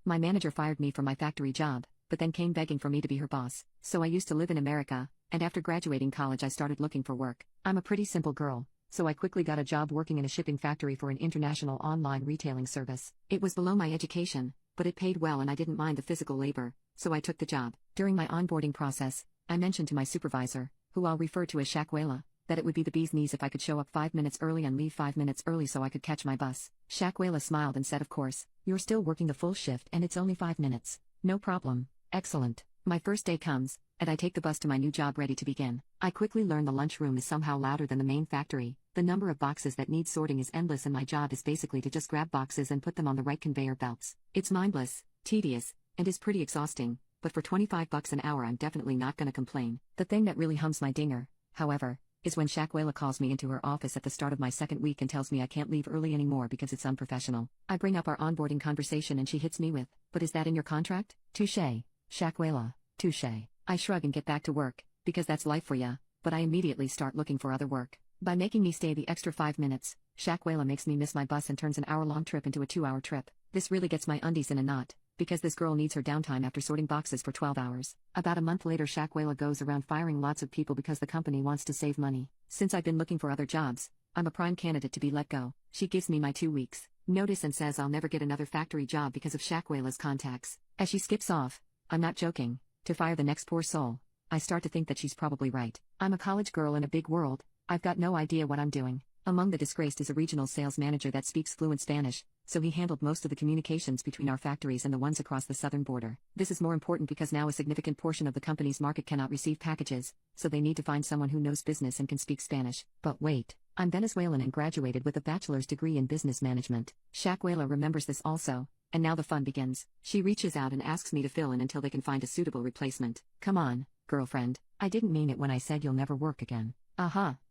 My manager fired me from my factory job, but then came begging for me to be her boss. So I used to live in America, and after graduating college I started looking for work. I'm a pretty simple girl, so I quickly got a job working in a shipping factory for an international online retailing service. It was below my education, but it paid well and I didn't mind the physical labor, so I took the job. During my onboarding process, I mentioned to my supervisor, who I'll refer to as Shakwela, that it would be the bee's knees if I could show up 5 minutes early and leave 5 minutes early so I could catch my bus. Shakwela smiled and said, "Of course, you're still working the full shift and it's only 5 minutes. No problem." Excellent. My first day comes, and I take the bus to my new job ready to begin. I quickly learn the lunchroom is somehow louder than the main factory. The number of boxes that need sorting is endless and my job is basically to just grab boxes and put them on the right conveyor belts. It's mindless, tedious, and is pretty exhausting, but for $25 an hour I'm definitely not gonna complain. The thing that really hums my dinger, however, is when Shakwela calls me into her office at the start of my second week and tells me I can't leave early anymore because it's unprofessional. I bring up our onboarding conversation and she hits me with, "But is that in your contract?" Touché, Shakwela, touché. I shrug and get back to work, because that's life for ya, but I immediately start looking for other work. By making me stay the extra 5 minutes, Shakwela makes me miss my bus and turns an hour-long trip into a 2-hour trip. This really gets my undies in a knot, because this girl needs her downtime after sorting boxes for 12 hours. About a month later Shakwela goes around firing lots of people because the company wants to save money. Since I've been looking for other jobs, I'm a prime candidate to be let go. She gives me my 2 weeks notice and says I'll never get another factory job because of Shakwela's contacts. As she skips off, I'm not joking, to fire the next poor soul. I start to think that she's probably right. I'm a college girl in a big world, I've got no idea what I'm doing. Among the disgraced is a regional sales manager that speaks fluent Spanish, so he handled most of the communications between our factories and the ones across the southern border. This is more important because now a significant portion of the company's market cannot receive packages, so they need to find someone who knows business and can speak Spanish. But wait, I'm Venezuelan and graduated with a bachelor's degree in business management. Shakwela remembers this also, and now the fun begins. She reaches out and asks me to fill in until they can find a suitable replacement. Come on, girlfriend. I didn't mean it when I said you'll never work again.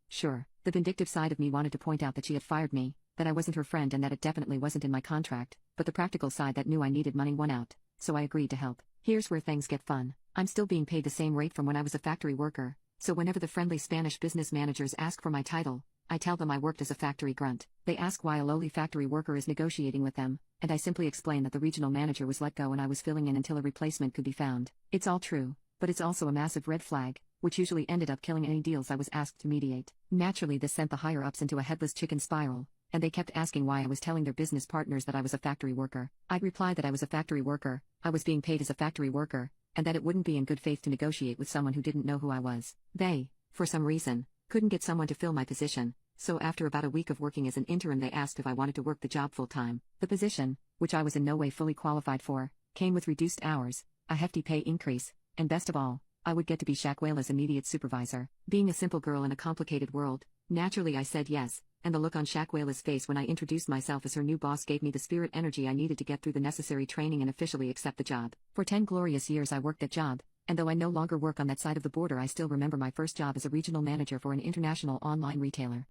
Sure. The vindictive side of me wanted to point out that she had fired me, that I wasn't her friend and that it definitely wasn't in my contract, but the practical side that knew I needed money won out, so I agreed to help. Here's where things get fun. I'm still being paid the same rate from when I was a factory worker, so whenever the friendly Spanish business managers ask for my title, I tell them I worked as a factory grunt. They ask why a lowly factory worker is negotiating with them, and I simply explain that the regional manager was let go and I was filling in until a replacement could be found. It's all true, but it's also a massive red flag, which usually ended up killing any deals I was asked to mediate. Naturally, this sent the higher-ups into a headless chicken spiral, and they kept asking why I was telling their business partners that I was a factory worker. I'd reply that I was a factory worker, I was being paid as a factory worker, and that it wouldn't be in good faith to negotiate with someone who didn't know who I was. They, for some reason, couldn't get someone to fill my position, so after about a week of working as an intern they asked if I wanted to work the job full-time. The position, which I was in no way fully qualified for, came with reduced hours, a hefty pay increase, and best of all, I would get to be Shakwela's immediate supervisor. Being a simple girl in a complicated world, naturally I said yes, and the look on Shakwela's face when I introduced myself as her new boss gave me the spirit energy I needed to get through the necessary training and officially accept the job. For 10 glorious years I worked that job, and though I no longer work on that side of the border I still remember my first job as a regional manager for an international online retailer.